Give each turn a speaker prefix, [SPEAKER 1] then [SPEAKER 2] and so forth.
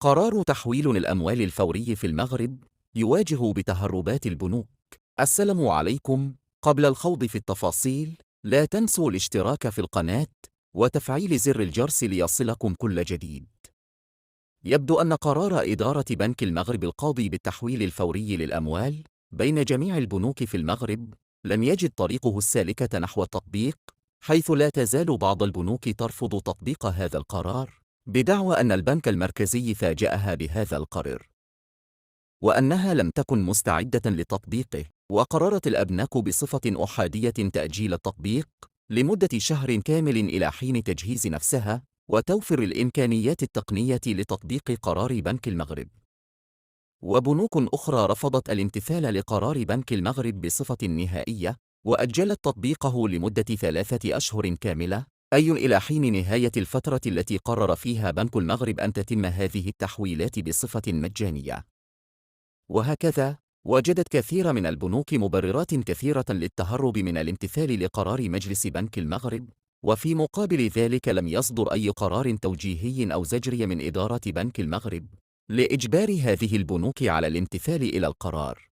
[SPEAKER 1] قرار تحويل الأموال الفوري في المغرب يواجه بتهربات البنوك. السلام عليكم. قبل الخوض في التفاصيل، لا تنسوا الاشتراك في القناة وتفعيل زر الجرس ليصلكم كل جديد. يبدو أن قرار إدارة بنك المغرب القاضي بالتحويل الفوري للأموال بين جميع البنوك في المغرب لم يجد طريقه السالكة نحو التطبيق، حيث لا تزال بعض البنوك ترفض تطبيق هذا القرار بدعوى أن البنك المركزي فاجأها بهذا القرار وأنها لم تكن مستعدة لتطبيقه، وقررت الأبناك بصفة أحادية تأجيل التطبيق لمدة شهر كامل إلى حين تجهيز نفسها وتوفر الإمكانيات التقنية لتطبيق قرار بنك المغرب. وبنوك أخرى رفضت الامتثال لقرار بنك المغرب بصفة نهائية وأجلت تطبيقه لمدة 3 أشهر كاملة، أي إلى حين نهاية الفترة التي قرر فيها بنك المغرب أن تتم هذه التحويلات بصفة مجانية. وهكذا وجدت كثير من البنوك مبررات كثيرة للتهرب من الامتثال لقرار مجلس بنك المغرب، وفي مقابل ذلك لم يصدر أي قرار توجيهي أو زجري من إدارة بنك المغرب لإجبار هذه البنوك على الامتثال إلى القرار.